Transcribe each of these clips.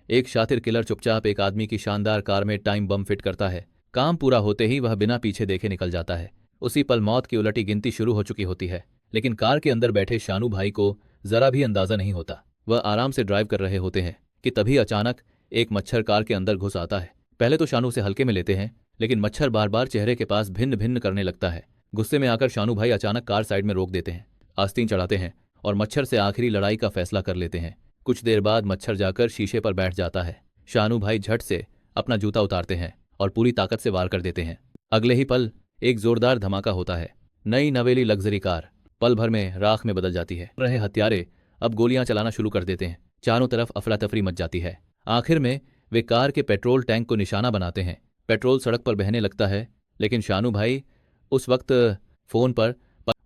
एक शातिर किलर चुपचाप एक आदमी की शानदार कार में टाइम बम फिट करता है। काम पूरा होते ही वह बिना पीछे देखे निकल जाता है। उसी पल मौत की उलटी गिनती शुरू हो चुकी होती है, लेकिन कार के अंदर बैठे शानू भाई को जरा भी अंदाजा नहीं होता। वह आराम से ड्राइव कर रहे होते हैं कि तभी अचानक एक मच्छर कार के अंदर घुस आता है। पहले तो शानू से हल्के में लेते हैं, लेकिन मच्छर बार बार चेहरे के पास भिन्न भिन्न करने लगता है। गुस्से में आकर शानू भाई अचानक कार साइड में रोक देते हैं, आस्तीन चढ़ाते हैं और मच्छर से आखिरी लड़ाई का फैसला कर लेते हैं। कुछ देर बाद मच्छर जाकर शीशे पर बैठ जाता है। शानू भाई झट से अपना जूता उतारते हैं और पूरी ताकत से वार कर देते हैं। अगले ही पल एक जोरदार धमाका होता है। नई नवेली लग्जरी कार पल भर में राख में बदल जाती है। रहे हत्यारे अब गोलियां चलाना शुरू कर देते हैं। चारों तरफ अफरा तफरी मच जाती है। आखिर में वे कार के पेट्रोल टैंक को निशाना बनाते हैं। पेट्रोल सड़क पर बहने लगता है, लेकिन शानू भाई उस वक्त फोन पर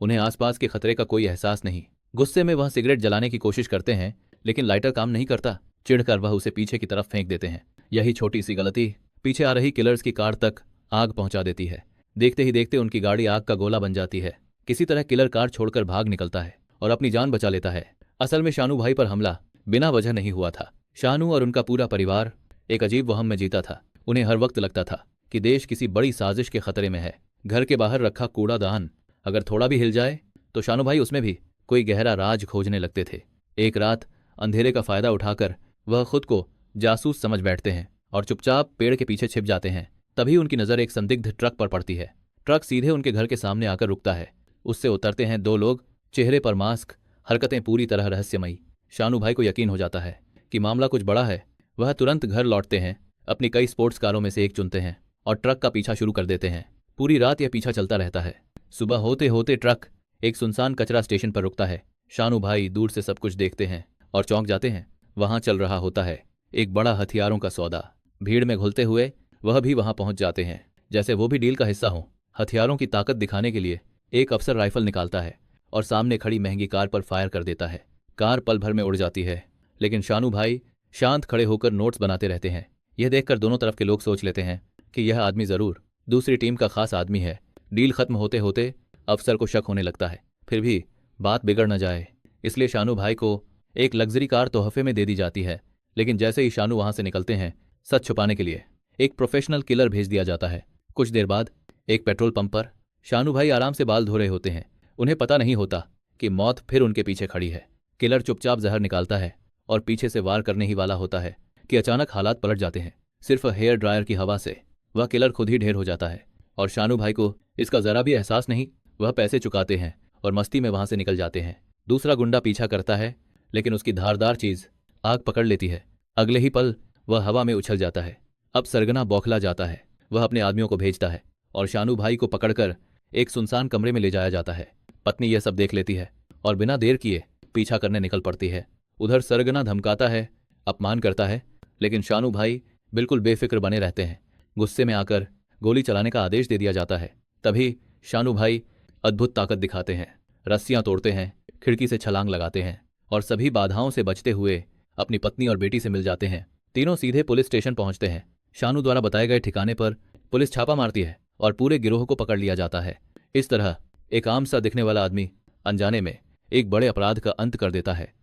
उन्हें आसपास के खतरे का कोई एहसास नहीं। गुस्से में वह सिगरेट जलाने की कोशिश करते हैं, लेकिन लाइटर काम नहीं करता। चिढ़कर वह उसे पीछे की तरफ फेंक देते हैं। यही छोटी सी गलती पीछे आ रही किलर्स की कार तक आग पहुंचा देती है। देखते ही देखते उनकी गाड़ी आग का गोला बन जाती है। किसी तरह किलर कार छोड़कर भाग निकलता है और अपनी जान बचा लेता है। असल में शानू भाई पर हमला बिना वजह नहीं हुआ था। शानू और उनका पूरा परिवार एक अजीब वहम में जीता था। उन्हें हर वक्त लगता था कि देश किसी बड़ी साजिश के खतरे में है। घर के बाहर रखा कूड़ादान अगर थोड़ा भी हिल जाए तो शानू भाई उसमें भी कोई गहरा राज खोजने लगते थे। एक रात अंधेरे का फायदा उठाकर वह खुद को जासूस समझ बैठते हैं और चुपचाप पेड़ के पीछे छिप जाते हैं। तभी उनकी नज़र एक संदिग्ध ट्रक पर पड़ती है। ट्रक सीधे उनके घर के सामने आकर रुकता है। उससे उतरते हैं दो लोग, चेहरे पर मास्क, हरकतें पूरी तरह रहस्यमयी। शानू भाई को यकीन हो जाता है कि मामला कुछ बड़ा है। वह तुरंत घर लौटते हैं, अपनी कई स्पोर्ट्स कारों में से एक चुनते हैं और ट्रक का पीछा शुरू कर देते हैं। पूरी रात यह पीछा चलता रहता है। सुबह होते होते ट्रक एक सुनसान कचरा स्टेशन पर रुकता है। शानू भाई दूर से सब कुछ देखते हैं और चौंक जाते हैं। वहां चल रहा होता है एक बड़ा हथियारों का सौदा। भीड़ में घुलते हुए वह भी वहां पहुंच जाते हैं, जैसे वो भी डील का हिस्सा हो। हथियारों की ताकत दिखाने के लिए एक अफसर राइफल निकालता है और सामने खड़ी महंगी कार पर फायर कर देता है। कार पल भर में उड़ जाती है, लेकिन शानू भाई शांत खड़े होकर नोट्स बनाते रहते हैं। यह देखकर दोनों तरफ के लोग सोच लेते हैं कि यह आदमी जरूर दूसरी टीम का खास आदमी है। डील खत्म होते होते अफसर को शक होने लगता है। फिर भी बात बिगड़ न जाए, इसलिए शानू भाई को एक लग्जरी कार तोहफे में दे दी जाती है। लेकिन जैसे ही शानू वहां से निकलते हैं, सच छुपाने के लिए एक प्रोफेशनल किलर भेज दिया जाता है। कुछ देर बाद एक पेट्रोल पंप पर शानू भाई आराम से बाल धो रहे होते हैं। उन्हें पता नहीं होता कि मौत फिर उनके पीछे खड़ी है। किलर चुपचाप जहर निकालता है और पीछे से वार करने ही वाला होता है कि अचानक हालात पलट जाते हैं। सिर्फ हेयर ड्रायर की हवा से वह किलर खुद ही ढेर हो जाता है और शानू भाई को इसका जरा भी एहसास नहीं। वह पैसे चुकाते हैं और मस्ती में वहां से निकल जाते हैं। दूसरा गुंडा पीछा करता है, लेकिन उसकी धारदार चीज आग पकड़ लेती है। अगले ही पल वह हवा में उछल जाता है। अब सरगना बौखला जाता है। वह अपने आदमियों को भेजता है और शानू भाई को पकड़कर एक सुनसान कमरे में ले जाया जाता है। पत्नी यह सब देख लेती है और बिना देर किए पीछा करने निकल पड़ती है। उधर सरगना धमकाता है, अपमान करता है, लेकिन शानू भाई बिल्कुल बेफिक्र बने रहते हैं। गुस्से में आकर गोली चलाने का आदेश दे दिया जाता है। तभी शानू भाई अद्भुत ताकत दिखाते हैं। रस्सियां तोड़ते हैं, खिड़की से छलांग लगाते हैं और सभी बाधाओं से बचते हुए अपनी पत्नी और बेटी से मिल जाते हैं। तीनों सीधे पुलिस स्टेशन पहुंचते हैं। शानू द्वारा बताए गए ठिकाने पर पुलिस छापा मारती है और पूरे गिरोह को पकड़ लिया जाता है। इस तरह एक आम सा दिखने वाला आदमी अनजाने में एक बड़े अपराध का अंत कर देता है।